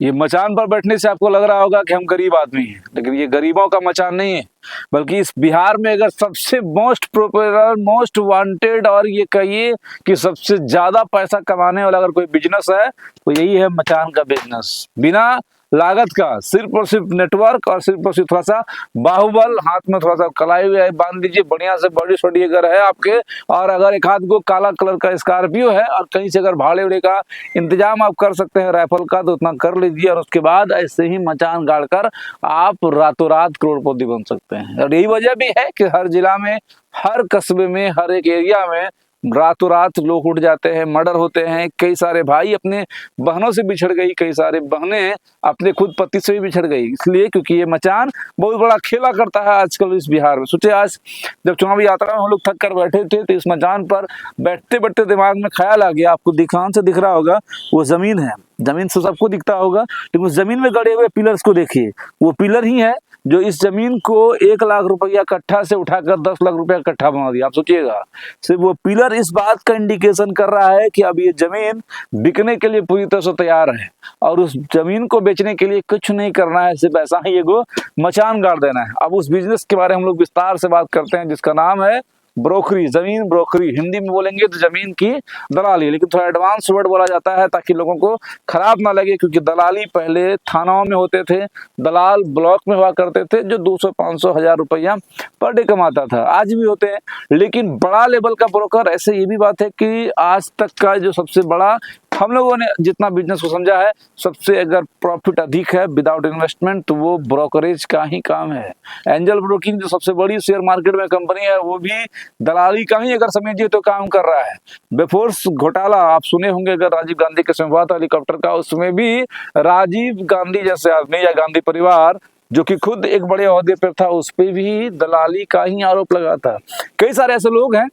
ये मचान पर बैठने से आपको लग रहा होगा कि हम गरीब आदमी हैं, लेकिन ये गरीबों का मचान नहीं है, बल्कि इस बिहार में अगर सबसे मोस्ट पॉपुलर, मोस्ट वांटेड और ये कहिए कि सबसे ज्यादा पैसा कमाने वाला अगर कोई बिजनेस है तो यही है मचान का बिजनेस। बिना लागत का, सिर्फ और सिर्फ नेटवर्क और सिर्फ और सिर्फ थोड़ा सा बाहुबल, हाथ में थोड़ा सा कलाई हुई बांध दीजिए, बढ़िया से बॉडी शॉडी अगर है आपके, और अगर एक हाथ को काला कलर का स्कॉर्पियो है और कहीं से अगर भाड़े उड़े का इंतजाम आप कर सकते हैं राइफल का, तो उतना कर लीजिए। और उसके बाद ऐसे ही मचान गाड़ कर आप रातों रात करोड़पति बन सकते हैं। और यही वजह भी है कि हर जिला में, हर कस्बे में, हर एक एरिया में रातों रात लोग उठ जाते हैं, मर्डर होते हैं। कई सारे भाई अपने बहनों से बिछड़ गई, कई सारे बहनें अपने खुद पति से भी बिछड़ गई, इसलिए क्योंकि ये मचान बहुत बड़ा खेला करता है आजकल इस बिहार में। सोचे आज जब चुनावी यात्रा में हम लोग थक कर बैठे थे तो इस मचान पर बैठते बैठते दिमाग में ख्याल आ गया, आपको दिखान से दिख रहा होगा, वो जमीन है, जमीन से सबको दिखता होगा, लेकिन उस जमीन में गड़े हुए पिलर्स को देखिए, वो पिलर ही है जो इस जमीन को 1 लाख रुपया कट्ठा से उठाकर 10 लाख रुपया कट्ठा बना दिया। आप सोचिएगा, सिर्फ वो पिलर इस बात का इंडिकेशन कर रहा है कि अब ये जमीन बिकने के लिए पूरी तरह से तैयार है, और उस जमीन को बेचने के लिए कुछ नहीं करना है, सिर्फ ऐसा ही एगो मचान गाड़ देना है। अब उस बिजनेस के बारे में हम लोग विस्तार से बात करते हैं, जिसका नाम है ब्रोकरी, जमीन ब्रोकरी। हिंदी में बोलेंगे तो जमीन की दलाली, लेकिन थोड़ा एडवांस वर्ड बोला जाता है ताकि लोगों को खराब ना लगे, क्योंकि दलाली पहले थानाओं में होते थे, दलाल ब्लॉक में हुआ करते थे जो 200, 500, 1000 रुपया पर डे कमाता था, आज भी होते हैं। लेकिन बड़ा लेवल का ब्रोकर, ऐसे ये भी बात है कि आज तक का जो सबसे बड़ा हम लोगों ने जितना बिजनेस को समझा है, सबसे अगर प्रॉफिट अधिक है विदाउट इन्वेस्टमेंट तो वो ब्रोकरेज का ही काम है। एंजल ब्रोकिंग जो सबसे बड़ी शेयर मार्केट में कंपनी है, वो भी दलाली का ही अगर समझिए तो काम कर रहा है। बेफोर्स घोटाला आप सुने होंगे, अगर राजीव गांधी के समय हुआ था हेलीकॉप्टर का, उसमें भी राजीव गांधी जैसे आदमी या गांधी परिवार जो कि खुद एक बड़े ओहदे पर था, उस पर भी दलाली का ही आरोप लगा था। कई सारे ऐसे लोग हैं,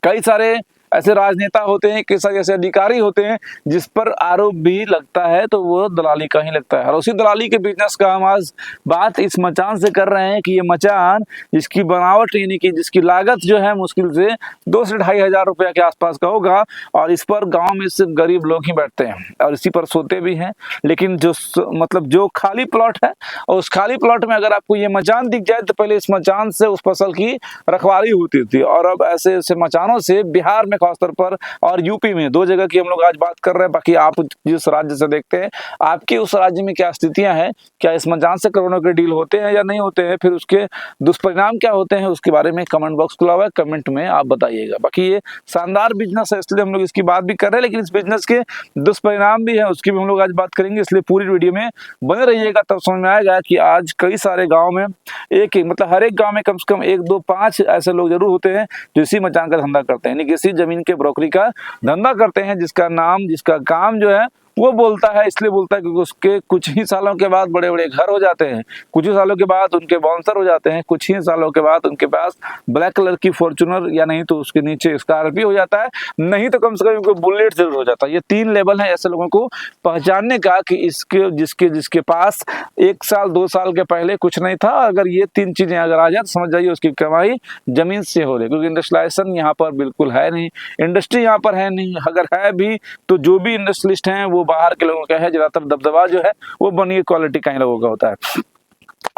कई सारे ऐसे राजनेता होते हैं, कई सारे ऐसे अधिकारी होते हैं जिस पर आरोप भी लगता है, तो वो दलाली का ही लगता है। और उसी दलाली के बिजनेस का हम आज बात इस मचान से कर रहे हैं कि ये मचान जिसकी बनावट यानी कि जिसकी लागत जो है मुश्किल से 2 से 2,500 रुपया के आसपास का होगा, और इस पर गाँव में सिर्फ गरीब लोग ही बैठते हैं और इसी पर सोते भी हैं। लेकिन जो मतलब जो खाली प्लॉट है, और उस खाली प्लॉट में अगर आपको ये मचान दिख जाए तो पहले इस मचान से उस फसल की रखवाली होती थी, और अब ऐसे ऐसे मचानों से बिहार में खासतौर पर और यूपी में, 2 जगह की हम लोग आज बात कर रहे हैं। बाकी आप जिस राज्य से देखते हैं, आपके उस राज्य में क्या स्थितियां हैं, क्या इस मचान से करोड़ों के डील होते हैं या नहीं होते हैं, फिर उसके दुष्परिणाम क्या होते हैं, उसके बारे में कमेंट बॉक्स खुला हुआ है, कमेंट में आप बताइएगा। बाकी ये शानदार बिजनेस है, इसलिए हम लोग इसकी बात भी कर रहे हैं, लेकिन इस बिजनेस के दुष्परिणाम भी है, उसकी भी हम लोग आज बात करेंगे, इसलिए पूरी वीडियो में बने रहिएगा, तब समझ में आएगा कि आज कई सारे गाँव में एक ही मतलब हर एक गाँव में कम से कम 1, 2, 5 ऐसे लोग जरूर होते हैं जो इसी मचान का धंधा करते हैं, यानी कि इसी जमीन के ब्रोकरी का धंधा करते हैं, जिसका नाम, जिसका काम जो है वो बोलता है। इसलिए बोलता है क्योंकि उसके कुछ ही सालों के बाद बड़े बड़े घर हो जाते हैं, कुछ ही सालों के बाद उनके बाउंसर हो जाते हैं, कुछ ही सालों के बाद उनके पास ब्लैक कलर की फॉर्च्यूनर या नहीं तो उसके नीचे स्कॉर्पियो हो जाता है, नहीं तो कम से कम उनको बुलेट जरूर हो जाता है। ये 3 लेवल है ऐसे लोगों को पहचानने का कि इसके जिसके जिसके पास 1 साल 2 साल के पहले कुछ नहीं था, अगर ये 3 चीजें अगर आ जाए तो समझ जाइए उसकी कमाई जमीन से हो रही, क्योंकि इंडस्ट्रियलाइजेशन यहाँ पर बिल्कुल है नहीं, इंडस्ट्री यहाँ पर है नहीं, अगर है भी तो जो भी इंडस्ट्रियलिस्ट हैं वो बाहर के लोगों का है, ज्यादातर दबदबा जो है वो बनी क्वालिटी का ही लोगों का होता है।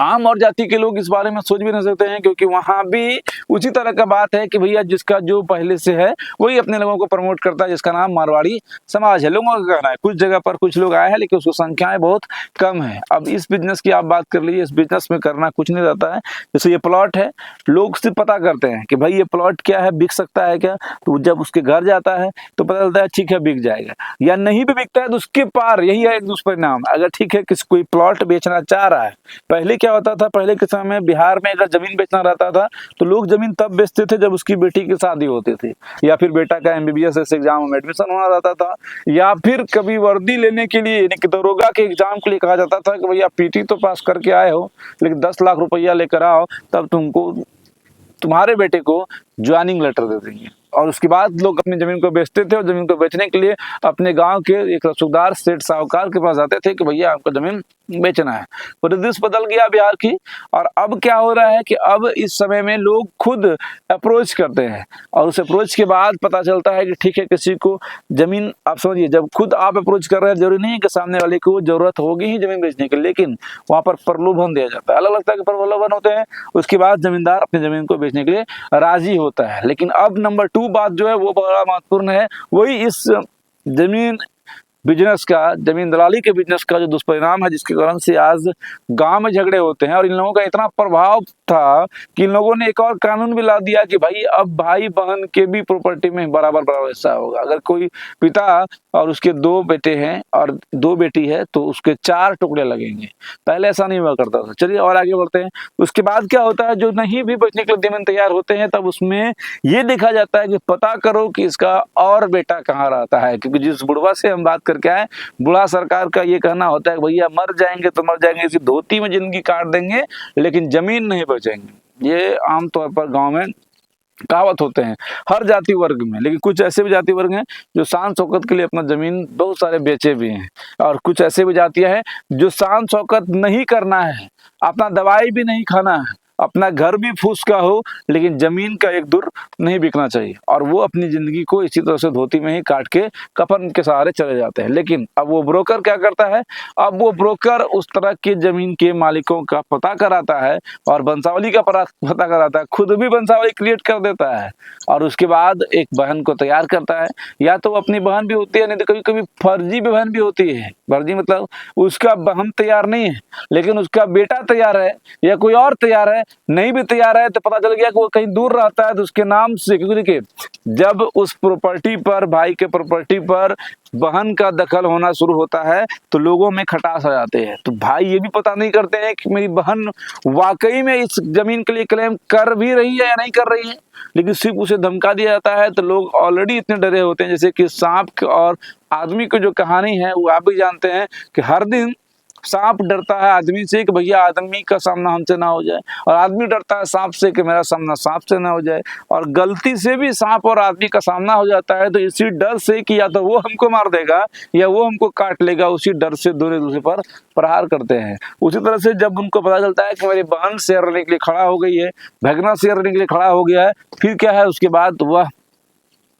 आम और जाति के लोग इस बारे में सोच भी नहीं सकते हैं, क्योंकि वहां भी उसी तरह का बात है कि भैया जिसका जो पहले से है वही अपने लोगों को प्रमोट करता है, जिसका नाम मारवाड़ी समाज है। लोगों का कहना है कुछ जगह पर कुछ लोग आए हैं, लेकिन उसकी संख्याएं बहुत कम है। अब इस बिजनेस की आप बात कर लीजिए, इस बिजनेस में करना कुछ नहीं रहता है। जैसे ये प्लॉट है, लोग सिर्फ पता करते हैं कि भाई ये प्लॉट क्या है, बिक सकता है क्या, तो जब उसके घर जाता है तो पता चलता है ठीक है बिक जाएगा, या नहीं भी बिकता है तो उसके पार यही है एक दुष्परिणाम। अगर ठीक है किसी कोई प्लॉट बेचना चाह रहा है, पहले क्या होता था, पहले के समय में बिहार में अगर जमीन बेचना रहता था तो लोग जमीन तब बेचते थे जब उसकी बेटी की शादी होती थी, या फिर बेटा का MBBS एग्जाम में एडमिशन होना रहता था, या फिर कभी वर्दी लेने के लिए यानी कि दरोगा के एग्जाम के लिए कहा जाता था कि भैया PT तो पास करके आए हो लेकिन 10 लाख रुपया लेकर आओ, तब तुमको तुम्हारे बेटे को ज्वाइनिंग लेटर दे देंगे। और उसके बाद लोग अपनी जमीन को बेचते थे, और जमीन को बेचने के लिए अपने गांव के एक रसूखदार सेठ साहूकार के पास जाते थे कि भैया आपका जमीन बेचना है। परिदृश्य बदल गया बिहार की। और अब क्या हो रहा है कि अब इस समय में लोग खुद अप्रोच करते हैं, और उस अप्रोच के बाद पता चलता है कि ठीक है, किसी को जमीन, आप समझिए, जब खुद आप अप्रोच कर रहे हैं, जरूरी नहीं है कि सामने वाले को जरूरत होगी ही जमीन बेचने की, लेकिन वहां पर प्रलोभन दिया जाता है, अलग अलग तरह के प्रलोभन होते हैं। उसके बाद जमींदार अपनी जमीन को बेचने के लिए राजी होता है। लेकिन अब नंबर 2 बात जो है वो बड़ा महत्वपूर्ण है, वही इस जमीन बिजनेस का, जमीन दलाली के बिजनेस का जो दुष्परिणाम है, जिसके कारण से आज गांव में झगड़े होते हैं। और इन लोगों का इतना प्रभाव था कि इन लोगों ने एक और कानून भी ला दिया कि भाई अब भाई बहन के भी प्रॉपर्टी में बराबर बराबर हिस्सा होगा। अगर कोई पिता और उसके 2 बेटे हैं और 2 बेटी है तो उसके 4 टुकड़े लगेंगे। पहले ऐसा नहीं हुआ करता था। चलिए और आगे बढ़ते हैं। उसके बाद क्या होता है, जो नहीं भी बेचने के लिए जमीन तैयार होते हैं, तब उसमें ये देखा जाता है कि पता करो कि इसका और बेटा कहाँ रहता है। क्योंकि जिस बुढ़वा से हम बात करके आए, बुढ़ा सरकार का ये कहना होता है भैया मर जाएंगे तो मर जाएंगे, इसी धोती में जिंदगी काट देंगे, लेकिन जमीन नहीं बचेंगे। ये आमतौर पर गांव में कहावत होते हैं हर जाति वर्ग में। लेकिन कुछ ऐसे भी जाति वर्ग हैं जो शान शौकत के लिए अपना जमीन बहुत सारे बेचे भी हैं, और कुछ ऐसे भी जातियां हैं जो शान शौकत नहीं करना है, अपना दवाई भी नहीं खाना है, अपना घर भी फूस का हो, लेकिन जमीन का एक दूर नहीं बिकना चाहिए, और वो अपनी जिंदगी को इसी तरह से धोती में ही काट के कफन के सहारे चले जाते हैं। लेकिन अब वो ब्रोकर क्या करता है, अब वो ब्रोकर उस तरह के जमीन के मालिकों का पता कराता है और वंशावली का पता कराता है, खुद भी वंशावली क्रिएट कर देता है, और उसके बाद एक बहन को तैयार करता है। या तो अपनी बहन भी होती है, नहीं तो कभी कभी फर्जी बहन भी होती है। फर्जी मतलब उसका बहन तैयार नहीं है लेकिन उसका बेटा तैयार है, या कोई और तैयार है, नहीं भी तैयार है तो पता चल गया कि वो कहीं दूर रहता है तो उसके नाम से, क्योंकि देखिए जब उस प्रॉपर्टी पर, भाई के प्रॉपर्टी पर बहन का दखल होना शुरू होता है तो लोगों में खटास आ जाते हैं। तो भाई ये भी पता नहीं करते हैं कि मेरी बहन वाकई में इस जमीन के लिए क्लेम कर भी रही है या नहीं कर रही है, लेकिन सिर्फ उसे धमका दिया जाता है। तो लोग ऑलरेडी इतने डरे होते हैं, जैसे कि सांप और आदमी की जो कहानी है वो आप भी जानते हैं कि हर दिन सांप डरता है आदमी से कि भैया आदमी का सामना हमसे ना हो जाए, और आदमी डरता है सांप से कि मेरा सामना सांप से ना हो जाए, और गलती से भी सांप और आदमी का सामना हो जाता है तो इसी डर से कि या तो वो हमको मार देगा या वो हमको काट लेगा, उसी डर से दोनों दूसरे पर प्रहार करते हैं। उसी तरह से जब उनको पता चलता है कि मेरी बहन शेयर लेने के लिए खड़ा हो गई है, भगना शेयर लेने के लिए खड़ा हो गया है, फिर क्या है, उसके बाद वह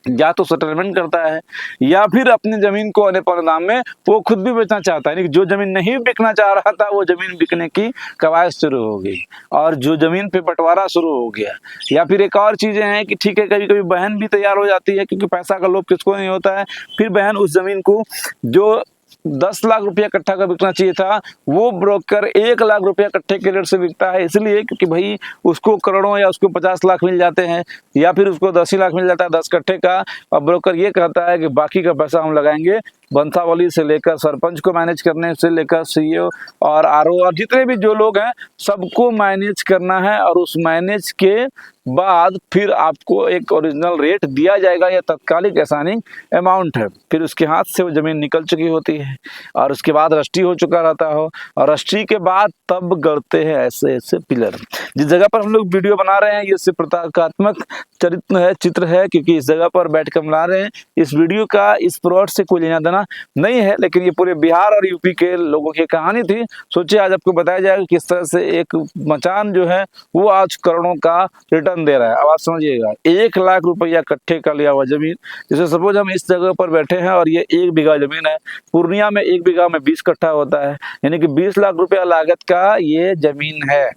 या तो सेटलमेंट करता है या फिर अपनी जमीन को आने पर दाम में वो खुद भी बेचना चाहता है। जो जमीन नहीं बिकना चाह रहा था वो जमीन बिकने की कवायद शुरू हो गई, और जो जमीन पे बंटवारा शुरू हो गया। या फिर एक और चीजें हैं कि ठीक है, कभी कभी बहन भी तैयार हो जाती है, क्योंकि पैसा का लोभ किसको नहीं होता है। फिर बहन उस जमीन को जो 10 लाख रुपया कट्ठा का बिकना चाहिए था, वो ब्रोकर 1 लाख रुपया कट्ठे के रेट से बिकता है। इसलिए क्योंकि भाई उसको करोड़ों या उसको 50 लाख मिल जाते हैं, या फिर उसको 10 ही लाख मिल जाता है 10 कट्ठे का, और ब्रोकर ये कहता है कि बाकी का पैसा हम लगाएंगे वंशावली से लेकर सरपंच को मैनेज करने से लेकर सीईओ और आरओ और जितने भी जो लोग हैं सबको मैनेज करना है। और उस मैनेज के बाद फिर आपको एक ओरिजिनल रेट दिया जाएगा, या तत्कालिक असाइनिंग अमाउंट है। फिर उसके हाथ से वो जमीन निकल चुकी होती है और उसके बाद रजिस्ट्री हो चुका रहता हो, और रजिस्ट्री के बाद तब गढ़ते हैं ऐसे ऐसे पिलर। जिस जगह पर हम लोग वीडियो बना रहे हैं ये सिर्फ प्रतीकात्मक चित्र है, क्योंकि इस जगह पर बैठ कर बना रहे हैं। इस वीडियो का इस प्लॉट से कोई लेना देना नहीं है, लेकिन ये पूरे बिहार और यूपी के लोगों की कहानी थी। सोचिए आज आपको बताया जाएगा किस तरह से एक मचान जो है वो आज करोड़ों का रिटर्न दे रहा है। अब आप समझिएगा 1 लाख रुपया कट्ठे का लिया हुआ जमीन, जैसे सपोज हम इस जगह पर बैठे हैं और ये 1 बीघा जमीन है। पूर्णिया में 1 बीघा में 20 कट्ठा होता है, यानी कि 20 लाख रुपया लागत का ये जमीन है।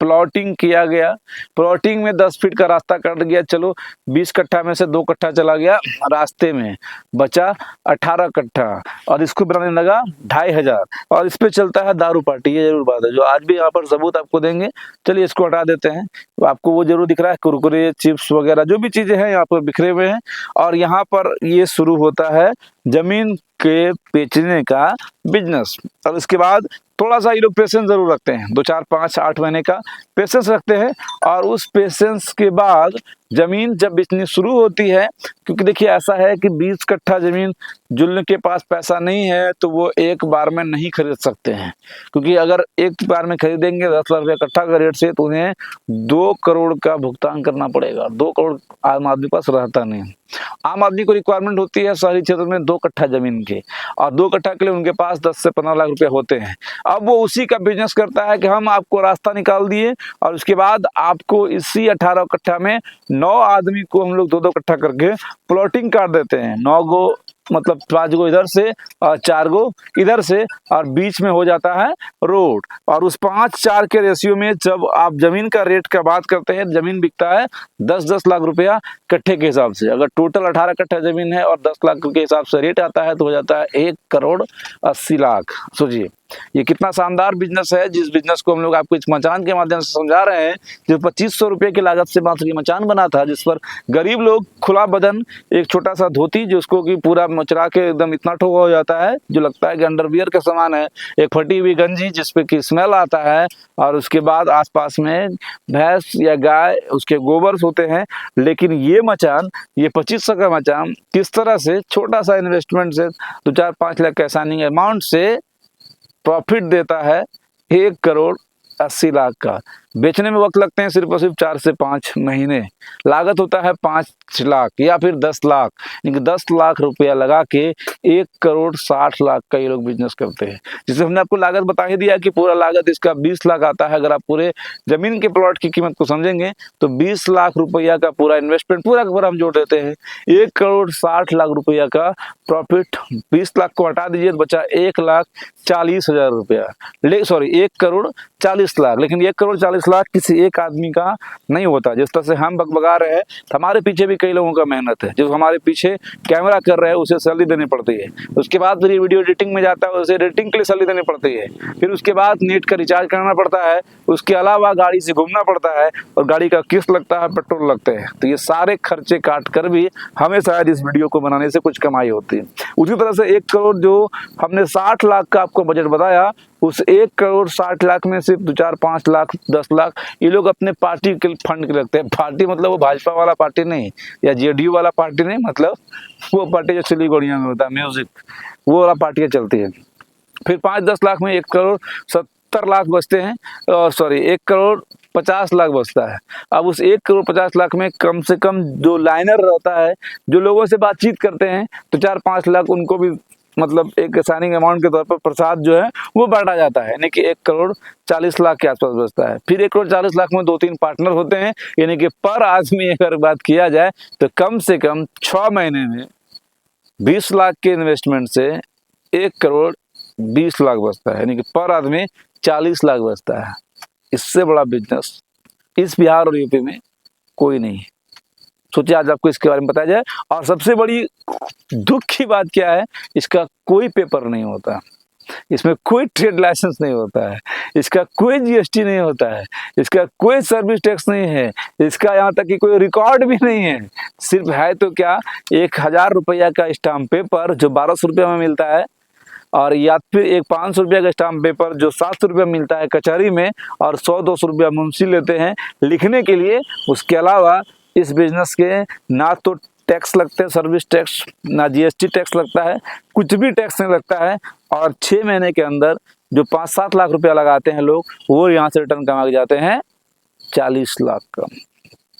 प्लॉटिंग किया गया, प्लॉटिंग में 10 फीट का रास्ता कट गया, चलो 20 कट्ठा में से 2 कट्ठा चला गया रास्ते में, बचा 18 कट्ठा, और इसको बनाने लगा 2500, और इस पे चलता है दारू पार्टी। ये जरूर बात है जो आज भी यहाँ पर सबूत आपको देंगे। चलिए इसको हटा देते हैं, तो आपको वो जरूर दिख रहा है कुरकुरे चिप्स वगैरह जो भी चीजें हैं यहाँ पर बिखरे हुए हैं, और यहाँ पर ये शुरू होता है जमीन के बेचने का बिजनेस। और इसके बाद थोड़ा सा ये लोग पेशेंस जरूर रखते हैं, 2 4 5 8 महीने का पेशेंस रखते हैं, और उस पेशेंस के बाद जमीन जब बेचनी शुरू होती है, क्योंकि देखिए ऐसा है कि 20 कट्ठा जमीन जिनके पास पैसा नहीं है तो वो एक बार में नहीं खरीद सकते हैं, क्योंकि अगर एक बार में खरीदेंगे 10 लाख रुपया कट्ठा का रेट से तो उन्हें 2 करोड़ का भुगतान करना पड़ेगा। 2 करोड़ आम आदमी के पास रहता नहीं। आम आदमी को रिक्वायरमेंट होती है शहरी क्षेत्र में 2 कट्ठा जमीन की, और 2 कट्ठा के लिए उनके पास 10 से 15 लाख रुपए होते हैं। अब वो उसी का बिजनेस करता है कि हम आपको रास्ता निकाल दिए और उसके बाद आपको इसी 18 कट्ठा में 9 आदमी को हम लोग 2-2 कट्ठा करके प्लॉटिंग कर देते हैं। 9 गो मतलब 5 गो इधर से और 4 गो इधर से, और बीच में हो जाता है रोड। और उस 5-4 के रेशियो में जब आप जमीन का रेट का बात करते हैं, जमीन बिकता है 10-10 लाख रुपया कट्ठे के हिसाब से। अगर टोटल 18 कट्ठा जमीन है और 10 लाख के हिसाब से रेट आता है तो हो जाता है 1 करोड़ 80 लाख। सोचिए ये कितना शानदार बिजनेस है, जिस बिजनेस को हम लोग आपको इस मचान के माध्यम से समझा रहे हैं। जो 2500 रुपये की लागत से मात्र ये मचान बना था, जिस पर गरीब लोग खुला बदन एक छोटा सा धोती जिसको कि पूरा मचरा के एकदम इतना ठोका हो जाता है जो लगता है कि अंडरवियर के समान है, एक फटी हुई गंजी जिसपे की स्मेल आता है, और उसके बाद आसपास में भैंस या गाय उसके गोबर होते हैं। लेकिन ये मचान, ये 2500 का मचान किस तरह से छोटा सा इन्वेस्टमेंट से 2-4-5 लाख का साइनिंग अमाउंट से प्रॉफिट देता है 1 करोड़ 80 लाख का। बेचने में वक्त लगते हैं सिर्फ और सिर्फ 4 से 5 महीने। लागत होता है 5 लाख या फिर 10 लाख, यानी 10 लाख रुपया लगा के 1 करोड़ 60 लाख का ये लोग बिजनेस करते हैं। जिससे हमने आपको लागत बता ही दिया कि पूरा लागत इसका 20 लाख आता है। अगर आप पूरे जमीन के प्लॉट की कीमत को समझेंगे तो 20 लाख रुपया का पूरा इन्वेस्टमेंट पूरा का पूरा हम जोड़ देते हैं। 1 करोड़ 60 लाख रुपया का प्रॉफिट, 20 लाख को हटा दीजिए तो बचा 1,40,000 रुपया। 1 करोड़ 40 लाख। लेकिन 1 करोड़ 40 लाख किसी एक आदमी का नहीं होता। जिस तरह से हम बकबगा रहे हैं, हमारे पीछे भी कई लोगों का मेहनत है। जो हमारे पीछे कैमरा कर रहे हैं उसे सैलरी देनी पड़ती है, उसके बाद फिर वीडियो एडिटिंग में जाता है उसे एडिटिंग के लिए सैलरी देनी पड़ती है, फिर उसके बाद नेट का रिचार्ज करना पड़ता है, उसके अलावा गाड़ी से घूमना पड़ता है और गाड़ी का किस्त लगता है, पेट्रोल लगते हैं। तो ये सारे खर्चे काट कर भी हमें शायद इस वीडियो को बनाने से कुछ कमाई होती है। उसी तरह से 1 करोड़ जो हमने 60 लाख का आपको बजट बताया, उस 1 करोड़ 60 लाख में सिर्फ 2-4-5 लाख 10 लाख ये लोग अपने पार्टी के फंड के रखते हैं। पार्टी मतलब वो भाजपा वाला पार्टी नहीं या जेडीयू वाला पार्टी नहीं, मतलब वो पार्टी जो सिलीगुड़िया में होता है म्यूजिक, वो वाला पार्टियाँ चलती है। फिर 5-10 लाख में 1 करोड़ 70 लाख बचते हैं, और सॉरी 1 करोड़ 50 लाख बचता है। अब उस 1 करोड़ 50 लाख में कम से कम जो लाइनर रहता है, जो लोगों से बातचीत करते हैं, तो 4-5 लाख उनको भी मतलब एक साइनिंग अमाउंट के तौर पर प्रसाद जो है वो बांटा जाता है, यानी कि 1 करोड़ 40 लाख के आसपास बचता है। फिर 1 करोड़ 40 लाख में 2-3 पार्टनर होते हैं, यानी कि पर आदमी अगर बात किया जाए तो कम से कम 6 महीने में 20 लाख के इन्वेस्टमेंट से 1 करोड़ 20 लाख बचता है, यानी कि पर आदमी 40 लाख बचता है। इससे बड़ा बिजनेस इस बिहार और यूपी में कोई नहीं है। सोचिए आज आपको इसके बारे में बताया जाए। और सबसे बड़ी दुख की बात क्या है, इसका कोई पेपर नहीं होता, इसमें कोई ट्रेड लाइसेंस नहीं होता है, इसका कोई जीएसटी नहीं होता है, इसका कोई सर्विस टैक्स नहीं है, इसका यहाँ तक कि कोई रिकॉर्ड भी नहीं है। सिर्फ है तो क्या 1000 रुपया का स्टाम्प पेपर जो 1200 रुपया में मिलता है, और या फिर एक 500 रुपया का स्टाम्प पेपर जो 700 रुपया मिलता है कचहरी में, और 100-200 रुपया मुंशी लेते हैं लिखने के लिए। उसके अलावा इस बिजनेस के ना तो टैक्स लगते हैं, सर्विस टैक्स, ना जीएसटी टैक्स लगता है, कुछ भी टैक्स नहीं लगता है। और 6 महीने के अंदर जो 5-7 लाख रुपया लगाते हैं लोग, वो यहाँ से रिटर्न कमा के जाते हैं 40 लाख का।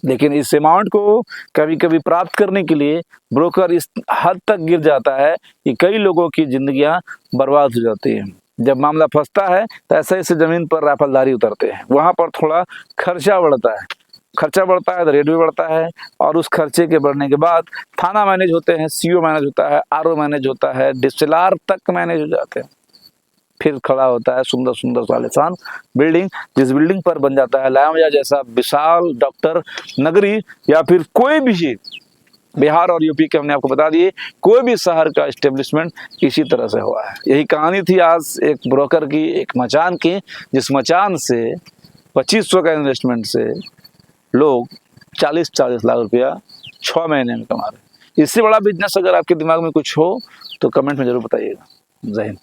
लेकिन इस अमाउंट को कभी कभी प्राप्त करने के लिए ब्रोकर इस हद तक गिर जाता है कि कई लोगों की जिंदगियां बर्बाद हो जाती हैं। जब मामला फंसता है तो ऐसे ऐसे जमीन पर राफलदारी उतरते हैं, वहां पर थोड़ा खर्चा बढ़ता है, खर्चा बढ़ता है तो रेट भी बढ़ता है, और उस खर्चे के बढ़ने के बाद थाना मैनेज होते हैं, सीओ मैनेज होता है, आरओ मैनेज होता है, डिस्टिलर तक मैनेज हो जाते हैं। फिर खड़ा होता है सुंदर सुंदर आलीशान बिल्डिंग, जिस बिल्डिंग पर बन जाता है लाया जैसा विशाल डॉक्टर नगरी, या फिर कोई भी बिहार और यूपी के हमने आपको बता दिए कोई भी शहर का एस्टेब्लिशमेंट इसी तरह से हुआ है। यही कहानी थी आज एक ब्रोकर की, एक मचान की, जिस मचान से 2500 का इन्वेस्टमेंट से लोग 40-40 लाख रुपया 6 महीने में कमा रहे हैं। इससे बड़ा बिजनेस अगर आपके दिमाग में कुछ हो तो कमेंट में जरूर बताइएगा। जय हिंद।